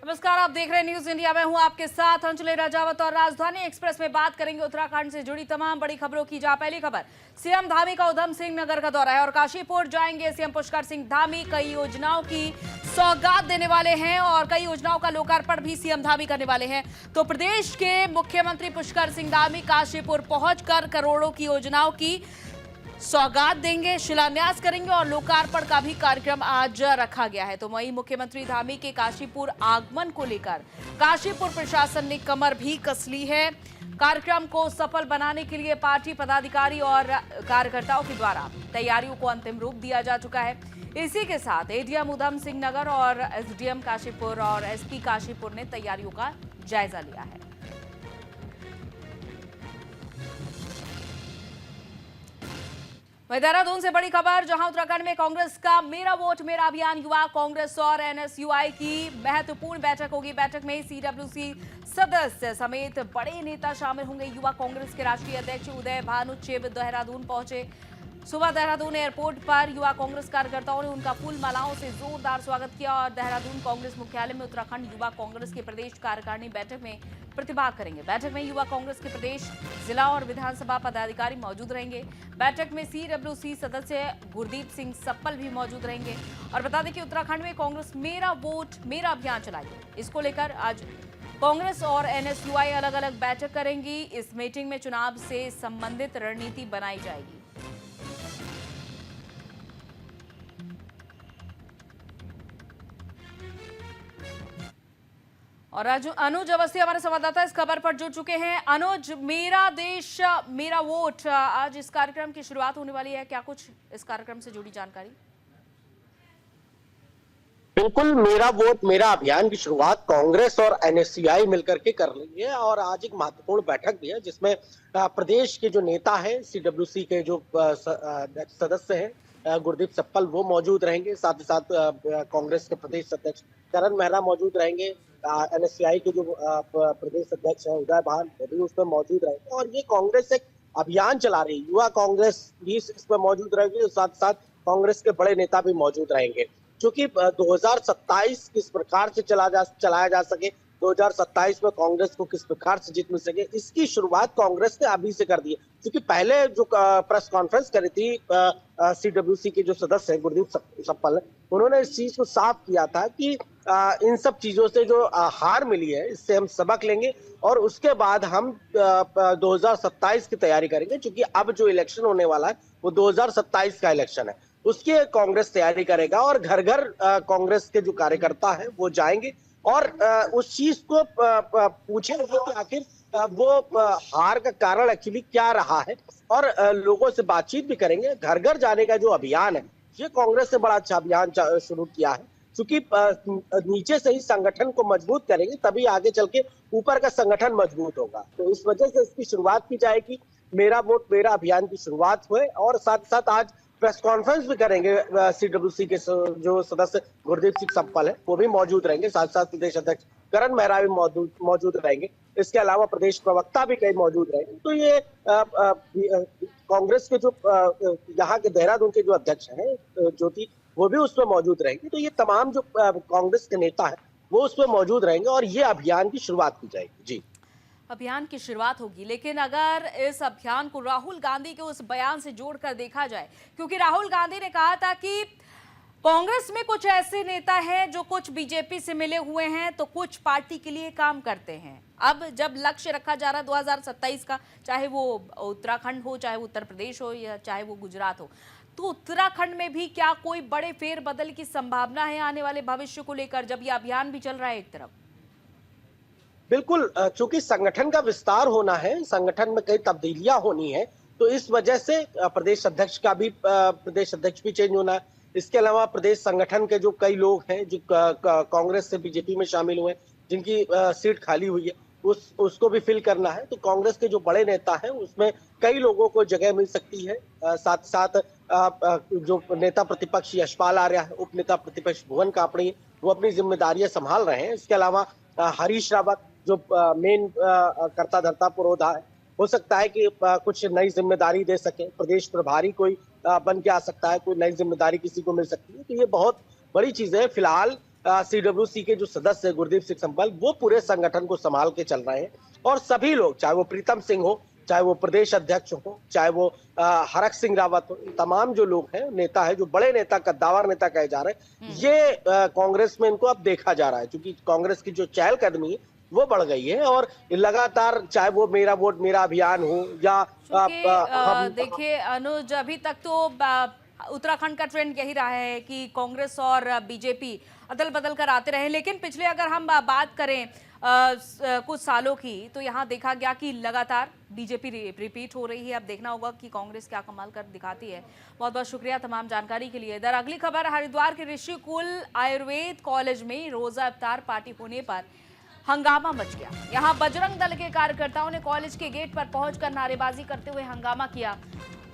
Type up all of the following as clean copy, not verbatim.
नमस्कार, आप देख रहे हैं न्यूज इंडिया। मैं हूं आपके साथ अंजलि राजावत और राजधानी एक्सप्रेस में बात करेंगे उत्तराखंड से जुड़ी तमाम बड़ी खबरों की। जहां पहली खबर, सीएम धामी का उधम सिंह नगर का दौरा है और काशीपुर जाएंगे सीएम पुष्कर सिंह धामी। कई योजनाओं की सौगात देने वाले हैं और कई योजनाओं का लोकार्पण भी सीएम धामी करने वाले हैं। तो प्रदेश के मुख्यमंत्री पुष्कर सिंह धामी काशीपुर पहुंचकर करोड़ों की योजनाओं की सौगात देंगे, शिलान्यास करेंगे और लोकार्पण का भी कार्यक्रम आज रखा गया है। तो वहीं मुख्यमंत्री धामी के काशीपुर आगमन को लेकर काशीपुर प्रशासन ने कमर भी कस ली है। कार्यक्रम को सफल बनाने के लिए पार्टी पदाधिकारी और कार्यकर्ताओं के द्वारा तैयारियों को अंतिम रूप दिया जा चुका है। इसी के साथ एडीएम उधम सिंह नगर और एसडीएम काशीपुर और एसपी काशीपुर ने तैयारियों का जायजा लिया है। देहरादून से बड़ी खबर, जहां उत्तराखंड में कांग्रेस का मेरा वोट मेरा अभियान युवा कांग्रेस और एनएसयूआई की महत्वपूर्ण बैठक होगी। बैठक में सीडब्ल्यूसी सदस्य समेत बड़े नेता शामिल होंगे। युवा कांग्रेस के राष्ट्रीय अध्यक्ष उदय भानु चिब देहरादून पहुंचे। सुबह देहरादून एयरपोर्ट पर युवा कांग्रेस कार्यकर्ताओं ने उनका फूल मालाओं से जोरदार स्वागत किया और देहरादून कांग्रेस मुख्यालय में उत्तराखंड युवा कांग्रेस के प्रदेश कार्यकारिणी बैठक में प्रतिभाग करेंगे। बैठक में युवा कांग्रेस के प्रदेश, जिला और विधानसभा पदाधिकारी मौजूद रहेंगे। बैठक में सीडब्ल्यूसी सदस्य गुरदीप सिंह सप्पल भी मौजूद रहेंगे। और बता दें कि उत्तराखंड में कांग्रेस मेरा वोट मेरा अभियान चलाएगी। इसको लेकर आज कांग्रेस और एनएसयूआई अलग अलग बैठक करेंगी। इस मीटिंग में चुनाव से संबंधित रणनीति बनाई जाएगी। और अनुज अवस्थी हमारे संवाददाता इस खबर पर जुड़ चुके हैं। अनुज, मेरा देश मेरा वोट, आज इस कार्यक्रम की शुरुआत होने वाली है। क्या कुछ इस कार्यक्रम से जुड़ी जानकारी? बिल्कुल, मेरा वोट मेरा अभियान की शुरुआत कांग्रेस और एनएसयूआई मिलकर के कर रही है और आज एक महत्वपूर्ण बैठक भी है जिसमें प्रदेश के जो नेता है, सीडब्ल्यूसी के जो सदस्य हैं गुरदीप सप्पल, वो मौजूद रहेंगे। साथ ही साथ कांग्रेस के प्रदेश अध्यक्ष करण मेहरा मौजूद रहेंगे। एनएसयूआई के जो प्रदेश अध्यक्ष हैं उदय भान, वो भी उसमें मौजूद रहेंगे। और ये कांग्रेस एक अभियान चला रही है, युवा कांग्रेस भी इसमें मौजूद रहेगी और साथ साथ कांग्रेस के बड़े नेता भी मौजूद रहेंगे। क्योंकि 2027 किस प्रकार से चलाया जा सके, 2027 में कांग्रेस को किस प्रकार से जीत मिल सके, इसकी शुरुआत कांग्रेस ने अभी से कर दी है। क्योंकि पहले जो प्रेस कॉन्फ्रेंस करी थी सीडब्ल्यूसी के जो सदस्य हैं गुरदीप सप्पल, उन्होंने इस चीज को साफ किया था कि इन सब चीजों से जो हार मिली है, इससे हम सबक लेंगे और उसके बाद हम 2027 की तैयारी करेंगे। क्योंकि अब जो इलेक्शन होने वाला है वो 2027 का इलेक्शन है, उसकी कांग्रेस तैयारी करेगा और घर घर कांग्रेस के जो कार्यकर्ता हैं वो जाएंगे और उस चीज को पूछेंगे कि आखिर वो हार का कारण एक्चुअली क्या रहा है और लोगों से बातचीत भी करेंगे। घर घर जाने का जो अभियान है, ये कांग्रेस ने बड़ा अच्छा अभियान शुरू किया है। क्योंकि नीचे से ही संगठन को मजबूत करेंगे तभी आगे चल के ऊपर का संगठन मजबूत होगा। तो इस वजह से इसकी शुरुआत की जाएगी, मेरा वोट मेरा अभियान की शुरुआत हुए। और साथ साथ आज प्रेस कॉन्फ्रेंस भी करेंगे सीडब्ल्यूसी के जो सदस्य गुरदीप सिंह सप्पल है, वो भी मौजूद रहेंगे। साथ साथ प्रदेश अध्यक्ष करण मेहरा भी मौजूद रहेंगे। इसके अलावा प्रदेश प्रवक्ता भी कई मौजूद रहेंगे। तो ये कांग्रेस के जो यहाँ के देहरादून के जो अध्यक्ष हैं ज्योति, वो भी उसमें मौजूद रहेंगे। तो ये तमाम जो कांग्रेस के नेता है वो उसमें मौजूद रहेंगे और ये अभियान की शुरुआत की जाएगी। जी, अभियान की शुरुआत होगी, लेकिन अगर इस अभियान को राहुल गांधी के उस बयान से जोड़कर देखा जाए, क्योंकि राहुल गांधी ने कहा था कि कांग्रेस में कुछ ऐसे नेता हैं जो कुछ बीजेपी से मिले हुए हैं तो कुछ पार्टी के लिए काम करते हैं। अब जब लक्ष्य रखा जा रहा है 2027 का, चाहे वो उत्तराखंड हो, चाहे वो उत्तर प्रदेश हो या चाहे वो गुजरात हो, तो उत्तराखंड में भी क्या कोई बड़े फेरबदल की संभावना है आने वाले भविष्य को लेकर, जब ये अभियान भी चल रहा है एक तरफ? बिल्कुल, चूंकि संगठन का विस्तार होना है, संगठन में कई तब्दीलियां होनी है, तो इस वजह से प्रदेश अध्यक्ष भी चेंज होना है। इसके अलावा प्रदेश संगठन के जो कई लोग हैं जो कांग्रेस से बीजेपी में शामिल हुए, जिनकी सीट खाली हुई है, उसको भी फिल करना है। तो कांग्रेस के जो बड़े नेता हैं उसमें कई लोगों को जगह मिल सकती है। साथ साथ जो नेता प्रतिपक्ष यशपाल आर्य है, उप नेता प्रतिपक्ष भुवन कापड़ी, वो अपनी जिम्मेदारियां संभाल रहे हैं। इसके अलावा हरीश रावत जो मेन कर्ता धर्ता पुरोधा है, हो सकता है कि कुछ नई जिम्मेदारी दे सके। प्रदेश प्रभारी कोई बन के आ सकता है, कोई नई जिम्मेदारी किसी को मिल सकती है। तो ये बहुत बड़ी चीज है। फिलहाल CWC के जो सदस्य गुरदीप सिंह संपल, वो पूरे संगठन को संभाल के चल रहे हैं। और सभी लोग, चाहे वो प्रीतम सिंह हो, चाहे वो प्रदेश अध्यक्ष हो, चाहे वो हरक सिंह रावत हो, तमाम जो लोग हैं, नेता है, जो बड़े नेता, कद्दावर नेता कहे जा रहे हैं, ये कांग्रेस में इनको अब देखा जा रहा है, क्योंकि कांग्रेस की जो चहलकदमी है वो बढ़ गई है। और लगातार चाहे वो मेरा वोट मेरा अभियान हो या देखिए अनुज, अभी तक तो उत्तराखंड का ट्रेंड यही रहा है कि कांग्रेस और बीजेपी अदल बदल कर आते रहे, लेकिन पिछले अगर हम बात करें कुछ सालों की, तो यहाँ देखा गया कि लगातार बीजेपी रिपीट हो रही है। अब देखना होगा कि कांग्रेस क्या कमाल कर दिखाती है। बहुत बहुत शुक्रिया तमाम जानकारी के लिए। इधर अगली खबर, हरिद्वार के ऋषिकुल आयुर्वेद कॉलेज में रोजा इफ्तार पार्टी होने पर हंगामा मच गया। यहाँ बजरंग दल के कार्यकर्ताओं ने कॉलेज के गेट पर पहुंचकर नारेबाजी करते हुए हंगामा किया।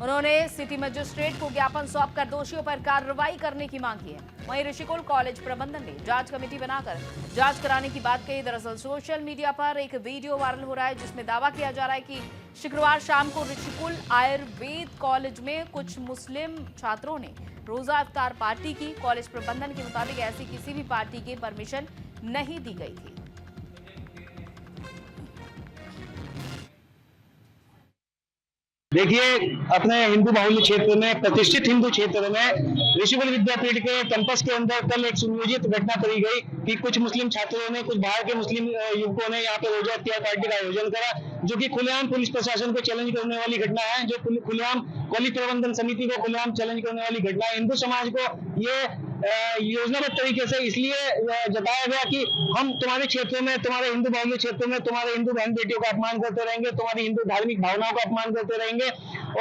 उन्होंने सिटी मजिस्ट्रेट को ज्ञापन सौंपकर दोषियों पर कार्रवाई करने की मांग की है। वहीं ऋषिकुल कॉलेज प्रबंधन ने जांच कमेटी बनाकर जांच कराने की बात कही। दरअसल सोशल मीडिया पर एक वीडियो वायरल हो रहा है जिसमें दावा किया जा रहा है कि शुक्रवार शाम को ऋषिकुल आयुर्वेद कॉलेज में कुछ मुस्लिम छात्रों ने रोजा इफ्तार पार्टी की। कॉलेज प्रबंधन के मुताबिक ऐसी किसी भी पार्टी की परमिशन नहीं दी गई थी। देखिए, अपने हिंदू बाहुल्य क्षेत्र में, प्रतिष्ठित हिंदू क्षेत्र में ऋषिकुल विद्यापीठ के कैंपस के अंदर कल एक सुनियोजित घटना करी गई कि कुछ मुस्लिम छात्रों ने, कुछ बाहर के मुस्लिम युवकों ने यहाँ पे रोजा इफ्तार पार्टी का आयोजन करा, जो कि खुलेआम पुलिस प्रशासन को चैलेंज करने वाली घटना है, जो खुलेआम कॉलेज प्रबंधन समिति को खुलेआम चैलेंज करने वाली घटना है। हिंदू समाज को ये योजनाबद्ध तरीके से इसलिए जताया गया कि हम तुम्हारे क्षेत्र में, तुम्हारे हिंदू बाहुल्य क्षेत्र में तुम्हारे हिंदू बहन बेटियों का अपमान करते रहेंगे, तुम्हारी हिंदू धार्मिक भावनाओं का अपमान करते रहेंगे।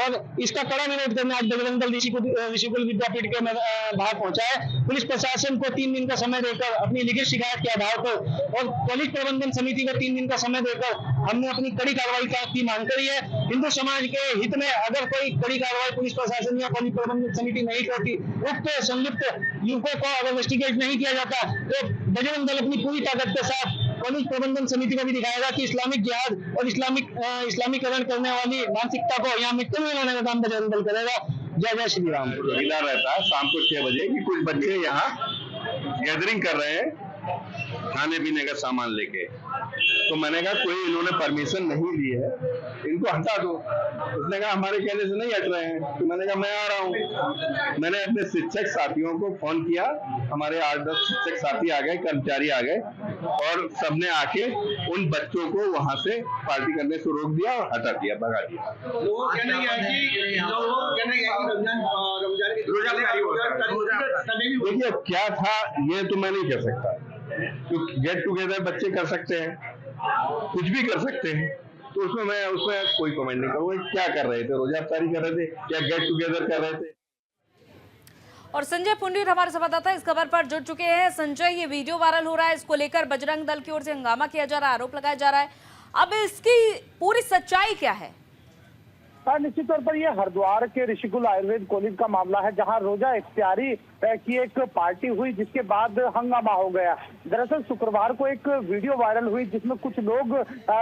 और इसका कड़ा विरोध करने आज बजरंग दल ऋषिकुल विद्यापीठ के बाहर पहुंचा है। पुलिस प्रशासन को 3 दिन का समय देकर अपनी लिखित शिकायत के आधार पर और कॉलेज प्रबंधन समिति को 3 दिन का समय देकर हमने अपनी कड़ी कार्रवाई की मांग करी है। हिंदू समाज के हित में अगर कोई कड़ी कार्रवाई पुलिस प्रशासन या कॉलेज प्रबंधन समिति नहीं करती, उक्त संलिप्त युवकों को अगर इन्वेस्टिगेट नहीं किया जाता, तो बजरंग दल अपनी पूरी ताकत के साथ कॉलेज प्रबंधन समिति को भी दिखाएगा कि इस्लामिक जिहाद और इस्लामीकरण करने वाली मानसिकता को यहाँ मिट्टी में लाने का काम बजरंग दल करेगा। जय जय श्री राम। मिला रहता है शाम को 6 बजे कि कुछ बच्चे यहाँ गैदरिंग कर रहे हैं खाने पीने का सामान लेके, तो मैंने कहा कोई इन्होंने परमिशन नहीं दी है, इनको हटा दो। उसने कहा हमारे कहने से नहीं हट रहे हैं। तो मैंने कहा मैं आ रहा हूँ। मैंने अपने शिक्षक साथियों को फोन किया, हमारे 8-10 शिक्षक साथी आ गए, कर्मचारी आ गए और सबने आके उन बच्चों को वहां से पार्टी करने से रोक दिया और हटा दिया, भगा दिया। देखिए क्या था ये तो मैं नहीं कह सकता, क्योंकि गेट टुगेदर बच्चे कर सकते हैं, कुछ भी कर सकते हैं, तो उसमें कोई कमेंट नहीं करूंगा। क्या कर रहे थे, रोजा इफ्तारी कर रहे थे, क्या गेट टुगेदर कर रहे थे। और संजय पुंडीर हमारे संवाददाता इस खबर पर जुड़ चुके हैं। संजय, ये वीडियो वायरल हो रहा है, इसको लेकर बजरंग दल की ओर से हंगामा किया जा रहा है, आरोप लगाया जा रहा है, अब इसकी पूरी सच्चाई क्या है? निश्चित तौर पर यह हरिद्वार के ऋषिकुल आयुर्वेद कॉलेज का मामला है, जहां रोजा इफ्तारी की एक पार्टी हुई जिसके बाद हंगामा हो गया। दरअसल शुक्रवार को एक वीडियो वायरल हुई जिसमें कुछ लोग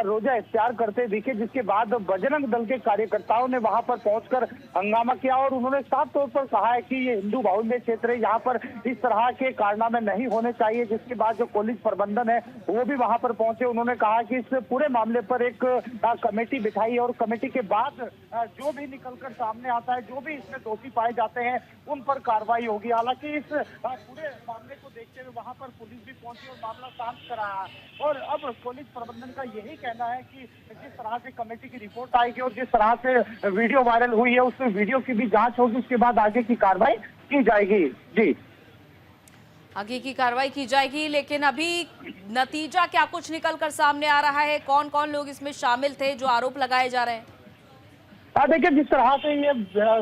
रोजा इफ्तार करते दिखे, जिसके बाद बजरंग दल के कार्यकर्ताओं ने वहां पर पहुंचकर हंगामा किया और उन्होंने साफ तौर पर कहा है कि ये हिंदू बाहुल्य क्षेत्र है, यहाँ पर इस तरह के कारनामे नहीं होने चाहिए। जिसके बाद जो कॉलेज प्रबंधन है वो भी वहां पर पहुंचे। उन्होंने कहा कि इस पूरे मामले पर एक कमेटी बिठाई और कमेटी के बाद जो भी निकलकर सामने आता है, जो भी इसमें दोषी पाए जाते हैं, उन पर कार्रवाई होगी। हालांकि इस पूरे मामले को देखते हुए वहां पर पुलिस भी पहुंची और मामला शांत कराया। और अब कॉलेज प्रबंधन का यही कहना है कि जिस तरह से कमेटी की रिपोर्ट आएगी और जिस तरह से वीडियो वायरल हुई है, उस वीडियो की भी जांच होगी, उसके बाद आगे की कार्रवाई की जाएगी। जी, आगे की कार्रवाई की जाएगी, लेकिन अभी नतीजा क्या कुछ निकल कर सामने आ रहा है? कौन कौन लोग इसमें शामिल थे जो आरोप लगाए जा रहे हैं? देखिए, जिस तरह से ये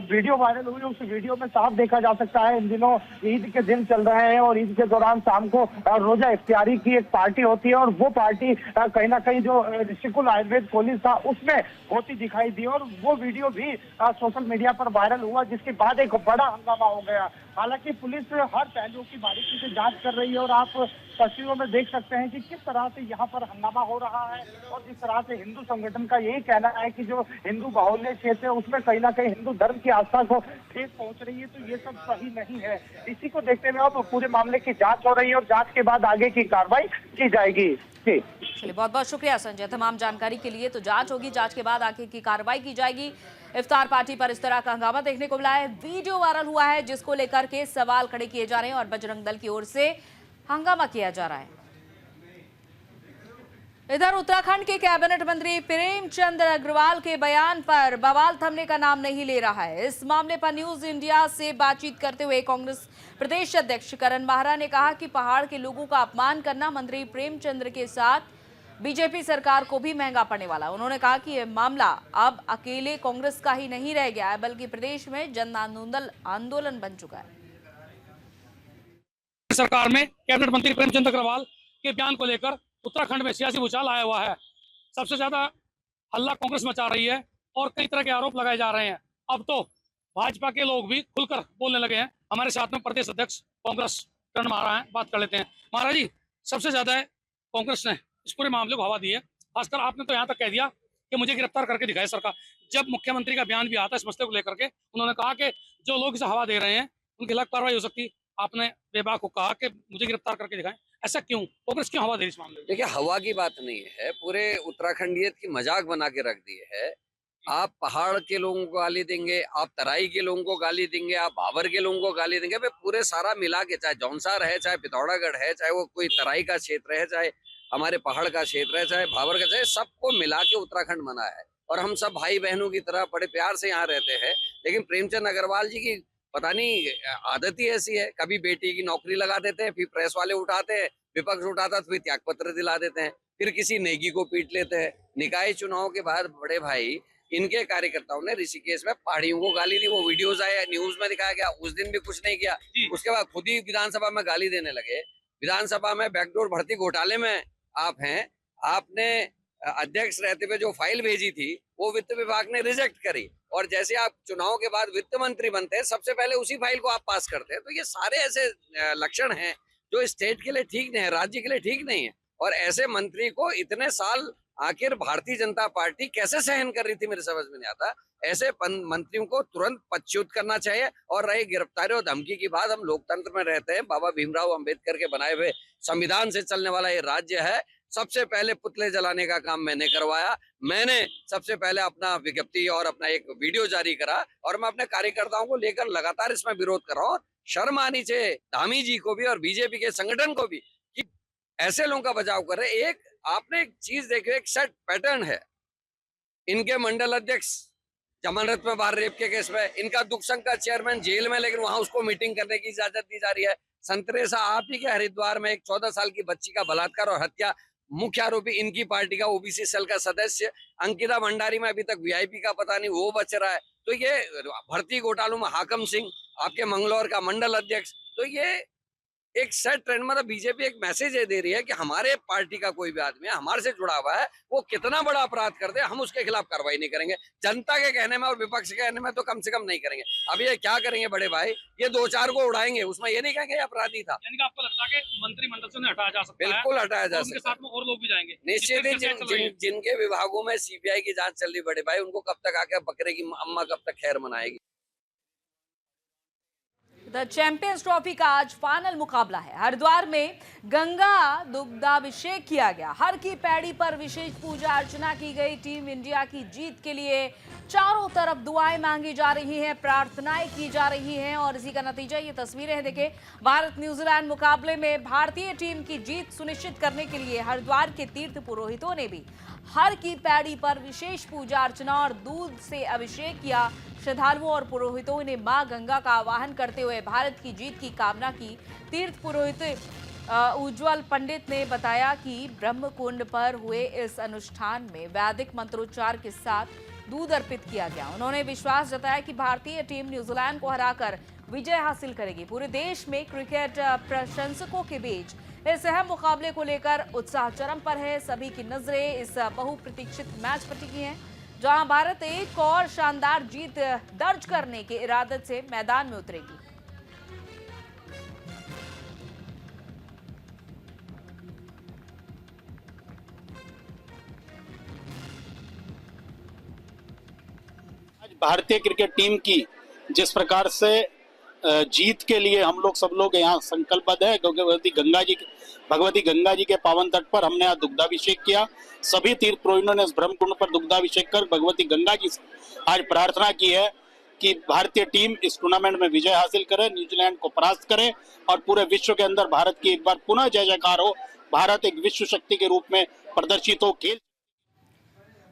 वीडियो वायरल हुई, उस वीडियो में साफ देखा जा सकता है इन दिनों ईद के दिन चल रहे हैं और ईद के दौरान शाम को रोजा इफ्तारी की एक पार्टी होती है और वो पार्टी कहीं ना कहीं जो ऋषिकुल आयुर्वेद कॉलेज था उसमें होती दिखाई दी और वो वीडियो भी सोशल मीडिया पर वायरल हुआ, जिसके बाद एक बड़ा हंगामा हो गया। हालांकि पुलिस हर पहलू की बारीकी से जांच कर रही है और आप तस्वीरों में देख सकते हैं कि किस तरह से यहाँ पर हंगामा हो रहा है और जिस तरह से हिंदू संगठन का यही कहना है कि जो हिंदू बाहुल्य क्षेत्र है उसमें कहीं ना कहीं हिंदू धर्म की आस्था को ठेस पहुंच रही है, तो ये सब सही नहीं है। इसी को देखते हुए अब पूरे मामले की जांच हो रही है और जांच के बाद आगे की कार्रवाई की जाएगी। जी चलिए, बहुत बहुत शुक्रिया संजय तमाम जानकारी के लिए। तो जांच होगी, जांच के बाद आगे की कार्रवाई की जाएगी। इफ्तार पार्टी पर इस तरह का हंगामा देखने को मिला है, वीडियो वायरल हुआ है जिसको लेकर के सवाल खड़े किए जा रहे हैं और बजरंग दल की ओर से हंगामा किया जा रहा है। इधर उत्तराखंड के कैबिनेट मंत्री प्रेमचंद अग्रवाल के बयान पर बवाल थमने का नाम नहीं ले रहा है। इस मामले पर न्यूज इंडिया से बातचीत करते हुए कांग्रेस प्रदेश अध्यक्ष करण माहरा ने कहा कि पहाड़ के लोगों का अपमान करना मंत्री प्रेमचंद के साथ बीजेपी सरकार को भी महंगा पड़ने वाला। उन्होंने कहा कि यह मामला अब अकेले कांग्रेस का ही नहीं रह गया है, बल्कि प्रदेश में जन आंदोलन बन चुका है। सरकार में कैबिनेट मंत्री प्रेमचंद अग्रवाल के बयान को लेकर उत्तराखंड में सियासी भूचाल आया हुआ है। सबसे ज्यादा हल्ला कांग्रेस मचा रही है और कई तरह के आरोप लगाए जा रहे हैं। अब तो भाजपा के लोग भी खुलकर बोलने लगे हैं। हमारे साथ में प्रदेश अध्यक्ष कांग्रेस करण माहरा हैं, बात कर लेते हैं। माहरा जी, सबसे ज्यादा कांग्रेस ने इस पूरे मामले को हवा दी है। खासकर आपने तो यहाँ तक कह दिया कि मुझे गिरफ्तार करके दिखाए सरकार। जब मुख्यमंत्री का बयान भी आता इस मसले को लेकर के, उन्होंने कहा कि जो लोग इसे हवा दे रहे हैं उनके खिलाफ कार्रवाई हो सकती। आपने बेबाक को कहा कि मुझे गिरफ्तार करके दिखाएं, ऐसा क्यों? कांग्रेस क्यों हवा दे रही इस मामले में? देखिए, हवा की बात नहीं है, पूरे उत्तराखंडियत की मजाक बना के रख दी है। आप पहाड़ के लोगों को गाली देंगे, आप तराई के लोगों को गाली देंगे, आप भावर के लोगों को गाली देंगे। भाई पूरे सारा मिला के, चाहे जौनसार है, चाहे पिथौरागढ़ है, चाहे वो कोई तराई का क्षेत्र है, चाहे हमारे पहाड़ का क्षेत्र है, चाहे भावर का, चाहे सबको मिला के उत्तराखंड बना है और हम सब भाई बहनों की तरह बड़े प्यार से यहाँ रहते हैं। लेकिन प्रेमचंद अग्रवाल जी की पता नहीं आदत ही ऐसी है, कभी बेटी की नौकरी लगा देते हैं, फिर प्रेस वाले उठाते हैं, विपक्ष उठाता तो फिर त्याग पत्र दिला देते हैं, फिर किसी नेगी को पीट लेते हैं। निकाय चुनाव के बाद बड़े भाई इनके कार्यकर्ताओं ने ऋषिकेश में पहाड़ियों को गाली दी। वो वीडियोज आए, न्यूज में दिखाया गया। उस दिन भी कुछ नहीं किया, उसके बाद खुद ही विधानसभा में गाली देने लगे। विधानसभा में बैकडोर भर्ती घोटाले में आप हैं, आपने अध्यक्ष रहते हुए जो फाइल भेजी थी वो वित्त विभाग ने रिजेक्ट करी, और जैसे आप चुनाव के बाद वित्त मंत्री बनते हैं सबसे पहले उसी फाइल को आप पास करते हैं। तो ये सारे ऐसे लक्षण हैं जो स्टेट के लिए ठीक नहीं है, राज्य के लिए ठीक नहीं है। और ऐसे मंत्री को इतने साल आखिर भारतीय जनता पार्टी कैसे सहन कर रही थी, मेरे समझ में नहीं आता। ऐसे मंत्रियों को तुरंत पदच्युत करना चाहिए। और रही गिरफ्तारी और धमकी की बात, हम लोकतंत्र में रहते हैं, बाबा भीमराव अंबेडकर के बनाए हुए संविधान से चलने वाला ये राज्य है। सबसे पहले पुतले जलाने का काम मैंने करवाया, मैंने सबसे पहले अपना विज्ञप्ति और अपना एक वीडियो जारी करा, और मैं अपने कार्यकर्ताओं को लेकर लगातार इसमें विरोध कर रहा हूँ। शर्म आनी चाहिए धामी जी को भी और बीजेपी के संगठन को भी कि ऐसे लोगों का बचाव कर रहे। एक आपने एक चीज देखी, एक सेट पैटर्न है। इनके मंडल अध्यक्ष जमानत में बाहर रेप के केस में, इनका दुख संघ का चेयरमैन जेल में, लेकिन वहां उसको मीटिंग करने की इजाजत दी जा रही है। संतरेसा आप ही के हरिद्वार में एक 14 साल की बच्ची का बलात्कार और हत्या, मुख्य आरोपी इनकी पार्टी का ओबीसी सेल का सदस्य। अंकिता भंडारी में अभी तक वीआईपी का पता नहीं वो बच रहा है। तो ये भर्ती घोटालों में हाकम सिंह आपके मंगलौर का मंडल अध्यक्ष। तो ये एक सेट ट्रेंड, मतलब बीजेपी एक मैसेज ये दे रही है कि हमारे पार्टी का कोई भी आदमी है, हमारे से जुड़ा हुआ है, वो कितना बड़ा अपराध कर दे हम उसके खिलाफ कार्रवाई नहीं करेंगे। जनता के कहने में और विपक्ष के कहने में तो कम से कम नहीं करेंगे। अब ये क्या करेंगे बड़े भाई, ये 2-4 को उड़ाएंगे, उसमें ये नहीं कहेंगे अपराधी था। यानी कि आपको लगता है कि मंत्रिमंडल से उन्हें हटाया जा सकता है? बिल्कुल हटाया जा उनके सकता साथ में और लोग भी जाएंगे निश्चित ही। जिनके विभागों में सीबीआई की जांच चल रही बड़े भाई, उनको कब तक आके बकरे की अम्मा कब तक खैर मनाएगी। द चैंपियंस ट्रॉफी का आज फाइनल मुकाबला है। हरिद्वार में गंगा दुग्धाभिषेक किया गया, हर की पैड़ी पर विशेष पूजा अर्चना की गई। टीम इंडिया की जीत के लिए चारों तरफ दुआएं मांगी जा रही हैं, प्रार्थनाएं की जा रही हैं, और इसी का नतीजा ये तस्वीरें हैं। देखिए, भारत न्यूजीलैंड मुकाबले में भारतीय टीम की जीत सुनिश्चित करने के लिए हरिद्वार के तीर्थ पुरोहितों ने भी हर की पैड़ी पर विशेष पूजा अर्चना और दूध से अभिषेक किया। श्रद्धालुओं और पुरोहितों ने मां गंगा का आवाहन करते हुए भारत की जीत की कामना की। तीर्थ पुरोहित उज्जवल पंडित ने बताया कि ब्रह्मकुंड पर हुए इस अनुष्ठान में वैदिक मंत्रोच्चार के साथ दूध अर्पित किया गया। उन्होंने विश्वास जताया कि भारतीय टीम न्यूजीलैंड को हराकर विजय हासिल करेगी। पूरे देश में क्रिकेट प्रशंसकों के बीच इस अहम मुकाबले को लेकर उत्साह चरम पर है। सभी की नजरें इस बहुप्रतीक्षित मैच पर टिकी हैं, जहां भारत एक और शानदार जीत दर्ज करने के इरादे से मैदान में उतरेगी। भारतीय क्रिकेट टीम की जिस प्रकार से जीत के लिए हम लोग सब लोग यहाँ संकल्पबद्ध है। भगवती गंगा जी के पावन तट पर हमने आज दुग्धाभिषेक किया। सभी तीर्थ पुरोहितों ने इस ब्रह्म कुंड पर दुग्धाभिषेक कर भगवती गंगा जी से आज प्रार्थना की है कि भारतीय टीम इस टूर्नामेंट में विजय हासिल करे, न्यूजीलैंड को परास्त करे और पूरे विश्व के अंदर भारत की एक बार पुनः जय जयकार हो, भारत एक विश्व शक्ति के रूप में प्रदर्शित हो। खेल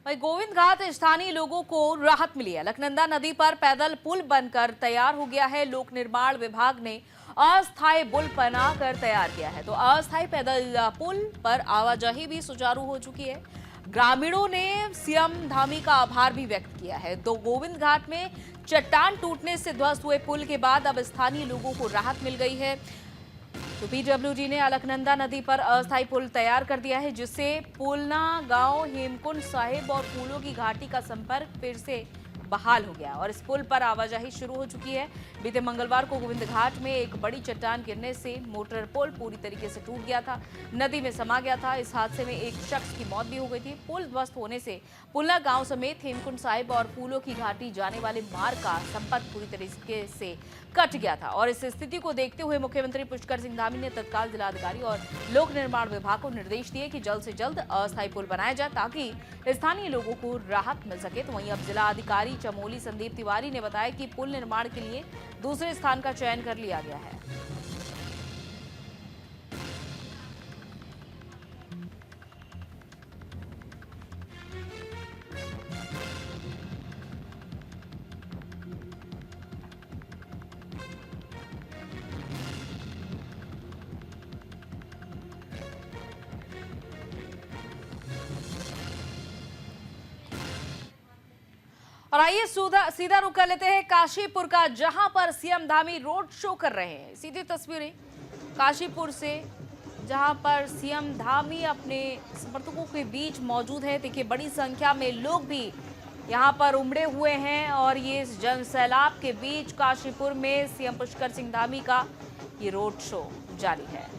वहीं गोविंद घाट स्थानीय लोगों को राहत मिली है। अलकनंदा नदी पर पैदल पुल बनकर तैयार हो गया है। लोक निर्माण विभाग ने अस्थायी पुल बनाकर तैयार किया है, तो अस्थायी पैदल पुल पर आवाजाही भी सुचारू हो चुकी है। ग्रामीणों ने सीएम धामी का आभार भी व्यक्त किया है। तो गोविंद घाट में चट्टान टूटने से ध्वस्त हुए पुल के बाद अब स्थानीय लोगों को राहत मिल गई है। तो पीडब्ल्यूडी ने अलकनंदा नदी पर अस्थायी पुल तैयार कर दिया है, जिससे पुलना गांव, हेमकुंड साहिब और फूलों की घाटी का संपर्क फिर से बहाल हो गया और इस पुल पर आवाजाही शुरू हो चुकी है। बीते मंगलवार को गोविंद घाट में एक बड़ी चट्टान गिरने से मोटर पुल पूरी तरीके से टूट गया था, नदी में समा गया था। इस हादसे में एक शख्स की मौत भी हो गई थी। पुल ध्वस्त होने से पुलना गांव समेत हेमकुंड साहिब और फूलों की घाटी जाने वाले मार्ग का संपर्क पूरी तरीके से कट गया था और इस स्थिति को देखते हुए मुख्यमंत्री पुष्कर सिंह धामी ने तत्काल जिलाधिकारी और लोक निर्माण विभाग को निर्देश दिए कि जल्द से जल्द अस्थायी पुल बनाया जाए ताकि स्थानीय लोगों को राहत मिल सके। तो वहीं अब जिलाधिकारी चमोली संदीप तिवारी ने बताया कि पुल निर्माण के लिए दूसरे स्थान का चयन कर लिया गया है। और आइए सीधा रुख कर लेते हैं काशीपुर का, जहां पर सीएम धामी रोड शो कर रहे हैं। सीधी तस्वीरें काशीपुर से, जहां पर सीएम धामी अपने समर्थकों के बीच मौजूद है। देखिए बड़ी संख्या में लोग भी यहां पर उमड़े हुए हैं और ये इस जन सैलाब के बीच काशीपुर में सीएम पुष्कर सिंह धामी का ये रोड शो जारी है।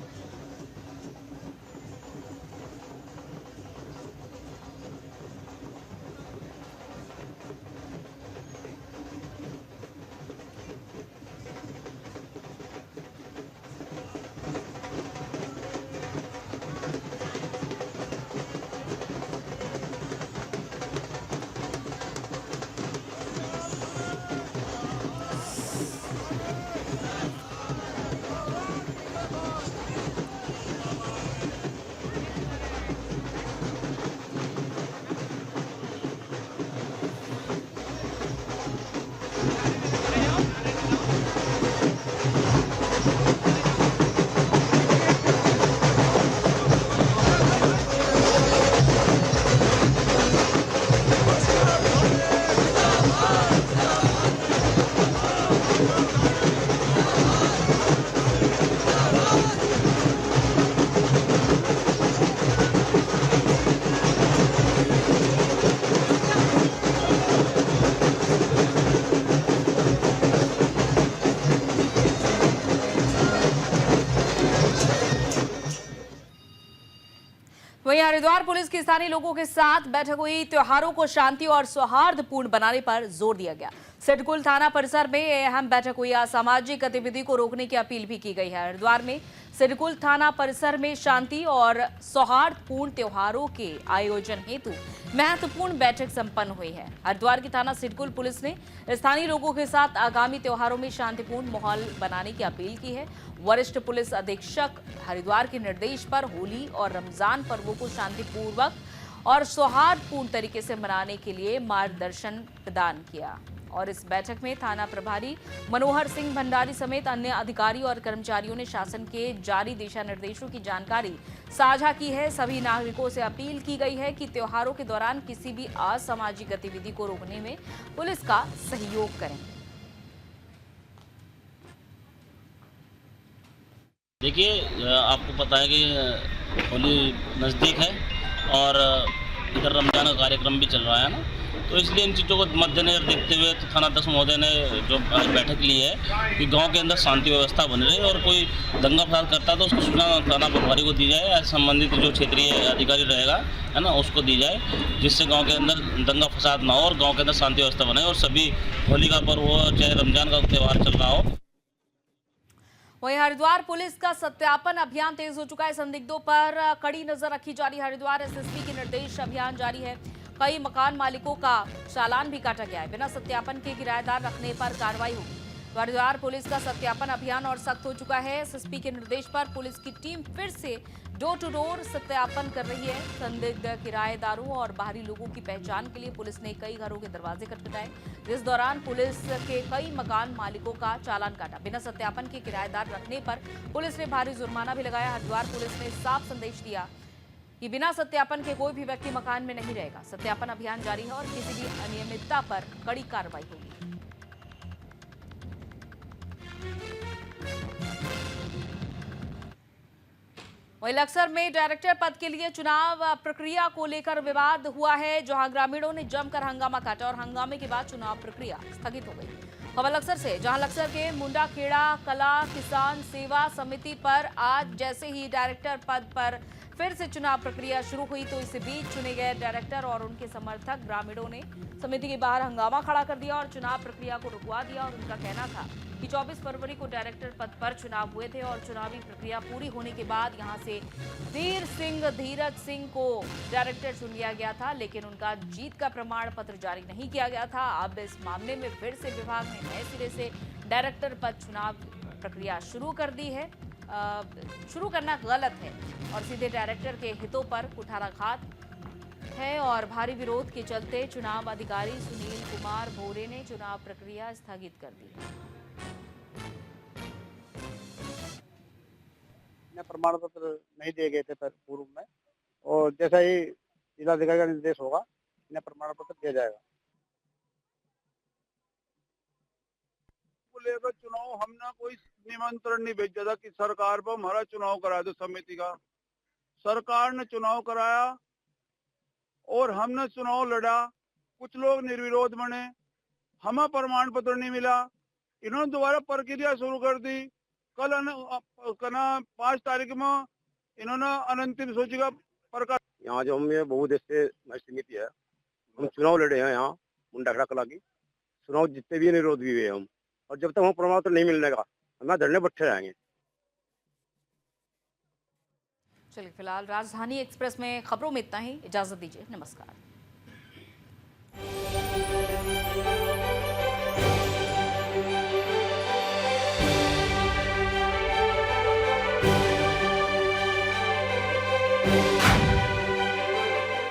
वहीं हरिद्वार पुलिस की स्थानीय लोगों के साथ बैठक हुई। त्योहारों को शांति और सौहार्दपूर्ण बनाने पर जोर दिया गया। सिडकुल थाना परिसर में अहम बैठक हुई। असामाजिक गतिविधि को रोकने की अपील भी की गई है। हरिद्वार में सिडकुल थाना परिसर में शांति और सौहार्दपूर्ण त्योहारों के आयोजन हेतु महत्वपूर्ण बैठक संपन्न हुई है। हरिद्वार की थाना सिडकुल पुलिस ने स्थानीय लोगों के साथ आगामी त्योहारों में शांतिपूर्ण माहौल बनाने की अपील की है। वरिष्ठ पुलिस अधीक्षक हरिद्वार के निर्देश पर होली और रमजान पर्वों को शांतिपूर्वक और सौहार्दपूर्ण तरीके से मनाने के लिए मार्गदर्शन प्रदान किया। और इस बैठक में थाना प्रभारी मनोहर सिंह भंडारी समेत अन्य अधिकारी और कर्मचारियों ने शासन के जारी दिशा निर्देशों की जानकारी साझा की है। सभी नागरिकों से अपील की गई है कि त्योहारों के दौरान किसी भी असामाजिक गतिविधि को रोकने में पुलिस का सहयोग करें। देखिए, आपको पता है कि होली नज़दीक है और इधर रमजान का कार्यक्रम भी चल रहा है ना, तो इसलिए इन चीज़ों को मद्देनजर देखते हुए तो थानाध्यक्ष महोदय ने जो आज बैठक ली है कि गांव के अंदर शांति व्यवस्था बनी रहे और कोई दंगा फसाद करता है तो उसको सूचना थाना प्रभारी को दी जाए, संबंधित जो क्षेत्रीय अधिकारी रहेगा है ना उसको दी जाए, जिससे गांव के अंदर दंगा फसाद ना हो और गांव के अंदर शांति व्यवस्था बने और सभी होली का पर्व हो चाहे रमजान का त्यौहार चल रहा हो। वहीं हरिद्वार पुलिस का सत्यापन अभियान तेज हो चुका है। संदिग्धों पर कड़ी नजर रखी जा रही है। हरिद्वार एसएसपी के निर्देश अभियान जारी है। कई मकान मालिकों का चालान भी काटा गया है। बिना सत्यापन के किराएदार रखने पर कार्रवाई होगी। हरिद्वार पुलिस का सत्यापन अभियान और सख्त हो चुका है। एसएसपी के निर्देश पर पुलिस की टीम फिर से डोर टू डोर सत्यापन कर रही है। संदिग्ध किराएदारों और बाहरी लोगों की पहचान के लिए पुलिस ने कई घरों के दरवाजे खटखटाए, जिस दौरान पुलिस के कई मकान मालिकों का चालान काटा। बिना सत्यापन के किराएदार रखने पर पुलिस ने भारी जुर्माना भी लगाया। हरिद्वार पुलिस ने साफ संदेश दिया कि बिना सत्यापन के कोई भी व्यक्ति मकान में नहीं रहेगा। सत्यापन अभियान जारी है और किसी भी अनियमितता पर कड़ी कार्रवाई होगी। वहीं लक्सर में डायरेक्टर पद के लिए चुनाव प्रक्रिया को लेकर विवाद हुआ है, जहां ग्रामीणों ने जमकर हंगामा काटा और हंगामे के बाद चुनाव प्रक्रिया स्थगित हो गई। खबर लक्सर से, जहां लक्सर के मुंडा खेड़ा कला किसान सेवा समिति पर आज जैसे ही डायरेक्टर पद पर फिर से चुनाव प्रक्रिया शुरू हुई तो इस बीच चुने गए डायरेक्टर और उनके समर्थक ग्रामीणों ने समिति के बाहर हंगामा खड़ा कर दिया और चुनाव प्रक्रिया को रुकवा दिया। और उनका कहना था कि 24 फरवरी को डायरेक्टर पद पर चुनाव हुए थे और चुनावी प्रक्रिया पूरी होने के बाद यहां से धीरज सिंह को डायरेक्टर चुन लिया गया था, लेकिन उनका जीत का प्रमाण पत्र जारी नहीं किया गया था। अब इस मामले में फिर से विभाग ने नए सिरे से डायरेक्टर पद चुनाव प्रक्रिया शुरू कर दी है। शुरू करना गलत है और सीधे डायरेक्टर के हितों पर कुठाराघात है और भारी विरोध के चलते चुनाव अधिकारी सुनील कुमार भोरे ने चुनाव प्रक्रिया स्थगित कर दी। प्रमाण पत्र नहीं दिए गए थे पूर्व में, और जैसा ही जिलाधिकारी का निर्देश होगा इन्हें प्रमाण पत्र दिया जाएगा। लेकर चुनाव हमने कोई निमंत्रण नहीं भेजा था कि सरकार पर हमारा चुनाव करा दो। समिति का सरकार ने चुनाव कराया और हमने चुनाव लड़ा। कुछ लोग निर्विरोध बने, हमें प्रमाण पत्र नहीं मिला। इन्होंने दोबारा प्रक्रिया शुरू कर दी। कल 5 तारीख में इन्होंने अंतिम सूची का प्रकाश। यहाँ जो हम ये बहुउद्देश्य समिति है, हम चुनाव लड़े हैं यहाँ मुंडा खेड़ा कला की। चुनाव जितने भी निरोध भी हुए हम, और जब तक हम प्रमाण पत्र नहीं मिलने का हम धरने बैठे रहेंगे। चलिए फिलहाल राजधानी एक्सप्रेस में खबरों में इतना ही। इजाजत दीजिए, नमस्कार।